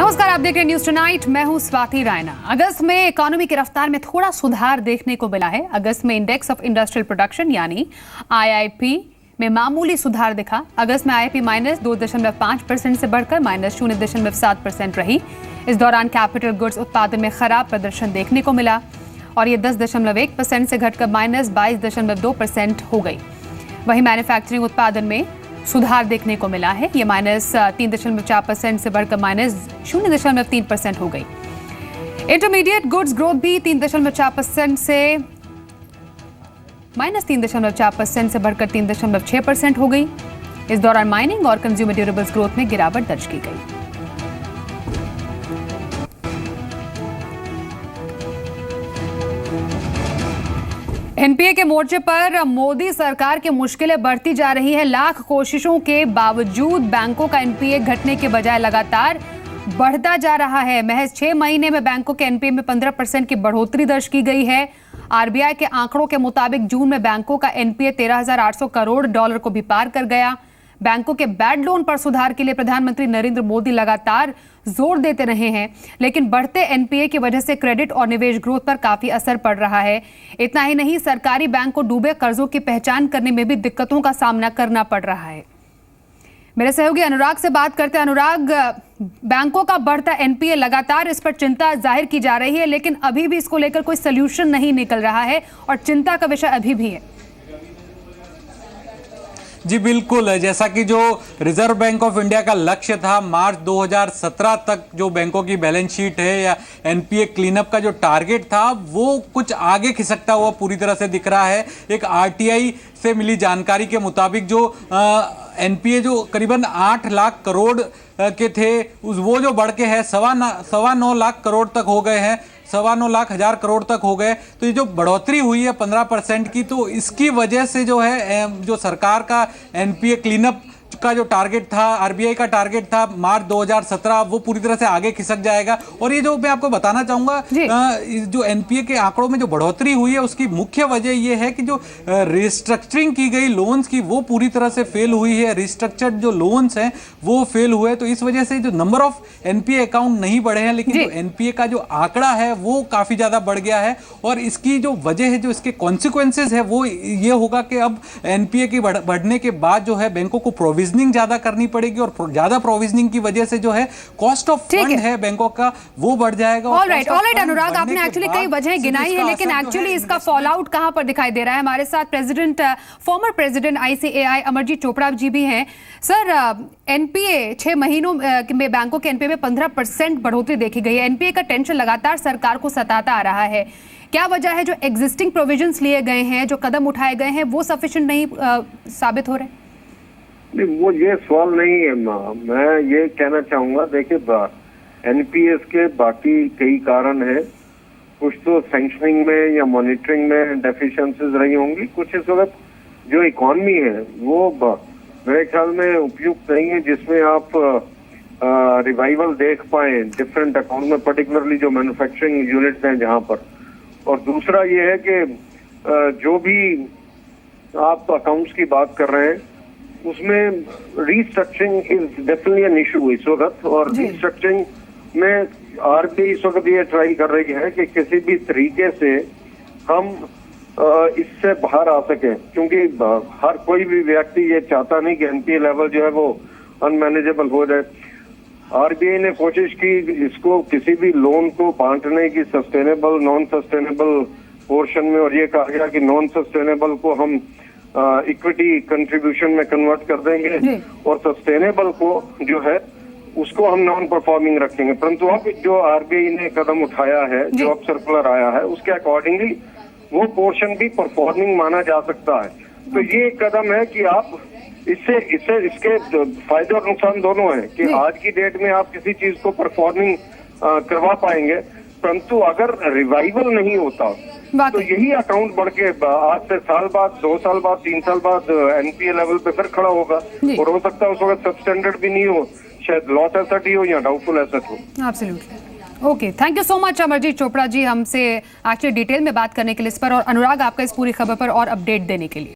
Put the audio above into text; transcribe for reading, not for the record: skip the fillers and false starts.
नमस्कार, आप देख रहे हैं न्यूज टुनाइट। मैं हूं स्वाति रायना। अगस्त में इकोनॉमी की रफ्तार में थोड़ा सुधार देखने को मिला है। अगस्त में इंडेक्स ऑफ इंडस्ट्रियल प्रोडक्शन यानी आईआईपी में मामूली सुधार दिखा। अगस्त में आईआईपी -2.5% से बढ़कर -0.7% रही। इस दौरान कैपिटल गुड्स उत्पादन में खराब प्रदर्शन देखने को मिला और ये 10.1% से घटकर -22.2% हो गई। वहीं मैन्युफैक्चरिंग उत्पादन में सुधार देखने को मिला है। ये -3.4% से बढ़कर -0.3% हो गई। इंटरमीडिएट गुड्स ग्रोथ भी 3.4% से -3.4% से बढ़कर 3.6% हो गई। इस दौरान माइनिंग और कंज्यूमर ड्यूरेबल्स ग्रोथ में गिरावट दर्ज की गई। एनपीए के मोर्चे पर मोदी सरकार की मुश्किलें बढ़ती जा रही है। लाख कोशिशों के बावजूद बैंकों का एनपीए घटने के बजाय लगातार बढ़ता जा रहा है। महज 6 महीने में बैंकों के एनपीए में 15% की बढ़ोतरी दर्ज की गई है। आरबीआई के आंकड़ों के मुताबिक जून में बैंकों का एनपीए $13,800 करोड़ को भी पार कर गया। बैंकों के बैड लोन पर सुधार के लिए प्रधानमंत्री नरेंद्र मोदी लगातार जोर देते रहे हैं, लेकिन बढ़ते एनपीए की वजह से क्रेडिट और निवेश ग्रोथ पर काफी असर पड़ रहा है। इतना ही नहीं, सरकारी बैंक को डूबे कर्जों की पहचान करने में भी दिक्कतों का सामना करना पड़ रहा है। मेरे सहयोगी अनुराग से बात करते हैं। अनुराग, बैंकों का बढ़ता एनपीए, लगातार इस पर चिंता जाहिर की जा रही है, लेकिन अभी भी इसको लेकर कोई सल्यूशन नहीं निकल रहा है और चिंता का विषय अभी भी है। जी बिल्कुल, जैसा कि जो रिजर्व बैंक ऑफ इंडिया का लक्ष्य था मार्च 2017 तक जो बैंकों की बैलेंस शीट है या एनपीए क्लीनअप का जो टारगेट था वो कुछ आगे खिसकता हुआ पूरी तरह से दिख रहा है। एक आरटीआई से मिली जानकारी के मुताबिक जो एनपीए जो करीबन 8 लाख करोड़ के थे वो जो बढ़ के है 9.25 लाख करोड़ तक हो गए हैं, 9.25 लाख हजार करोड़ तक हो गए। तो ये जो बढ़ोतरी हुई है 15% की, तो इसकी वजह से जो है जो सरकार का एनपीए क्लीनअप का जो टारगेट था, आरबीआई का टारगेट था मार्च 2017, वो पूरी तरह से आगे खिसक जाएगा। और ये जो मैं आपको बताना चाहूंगा, जो एनपीए के आंकड़ों में जो बढ़ोतरी हुई है उसकी मुख्य वजह ये है कि जो रिस्ट्रक्चरिंग की गई लोन्स की वो पूरी तरह से फेल हुई है। रिस्ट्रक्चर्ड जो लोन्स हैं वो फेल हुए, तो इस वजह से जो नंबर ऑफ एनपीए अकाउंट नहीं बढ़े हैं, लेकिन जो एनपीए का जो आंकड़ा है वो काफी ज्यादा बढ़ गया है। और इसकी जो वजह है, जो इसके कॉन्सिक्वेंसेज है, वो ये होगा कि अब एनपीए की बढ़ने के बाद जो है बैंकों को प्रोविजनिंग ज्यादा करनी पड़ेगी और ज्यादा प्रोविजनिंग की वजह से जो है कॉस्ट ऑफ फंड है बैंकों का वो बढ़ जाएगा। ऑलराइट अनुराग, आपने एक्चुअली कई वजहें गिनाई है, लेकिन एक्चुअली इसका फॉल आउट कहां पर दिखाई दे रहा है? हमारे साथ former president ICAI Amarjeet Chopra ji भी हैं। सर, एनपीए 6 महीनों में बैंकों के एनपीए में 15% बढ़ोतरी देखी गई है। एनपीए का टेंशन लगातार सरकार को सताता आ रहा है। क्या वजह है जो एग्जिस्टिंग प्रोविजंस लिए गए हैं, जो कदम उठाए गए हैं, वो सफिशिएंट नहीं साबित हो रहे? नहीं, वो ये सवाल नहीं है। मैं ये कहना चाहूंगा, देखिए एनपीएस के बाकी कई कारण है। कुछ तो सैंक्शनिंग में या मॉनिटरिंग में डेफिशिएंसीज रही होंगी। कुछ इस वक्त जो इकॉनमी है वो मेरे ख्याल में उपयुक्त नहीं है जिसमें आप रिवाइवल देख पाए डिफरेंट अकाउंट में, पर्टिकुलरली जो मैन्युफैक्चरिंग यूनिट्स हैं जहां पर। और दूसरा ये है कि जो भी आप अकाउंट्स की बात कर रहे हैं उसमें restructuring is definitely an issue इस वक्त। और रीस्ट्रक्चरिंग में आरबीआई इस वक्त ये ट्राई कर रही है कि किसी भी तरीके से हम इससे बाहर आ सके, क्योंकि हर कोई भी व्यक्ति ये चाहता नहीं कि एनपीए लेवल जो है वो अनमैनेजेबल हो जाए। आरबीआई ने कोशिश की इसको किसी भी लोन को बांटने की सस्टेनेबल नॉन सस्टेनेबल पोर्शन में, और ये कहा गया कि नॉन सस्टेनेबल को हम इक्विटी कंट्रीब्यूशन में कन्वर्ट कर देंगे और सस्टेनेबल को जो है उसको हम नॉन परफॉर्मिंग रखेंगे। परंतु अब जो आरबीआई ने कदम उठाया है, जो अब सर्कुलर आया है, उसके अकॉर्डिंगली वो पोर्शन भी परफॉर्मिंग माना जा सकता है। तो ये कदम है कि आप इसके फायदे और नुकसान दोनों हैं कि आज की डेट में आप किसी चीज को परफॉर्मिंग करवा पाएंगे, परंतु अगर रिवाइवल नहीं होता तो यही अकाउंट बढ़ के आज से साल बाद, 2 साल बाद, 3 साल बाद एनपीए लेवल पे फिर खड़ा होगा। और हो सकता है उस वक्त सबस्टैंडर्ड भी नहीं हो, शायद लॉस एसेट ही हो या डाउटफुल एसेट हो। Absolutely. Okay, thank you so much Amarjeet Chopra ji हमसे एक्चुअली डिटेल में बात करने के लिए इस पर, और अनुराग आपका इस पूरी खबर पर और अपडेट देने के लिए।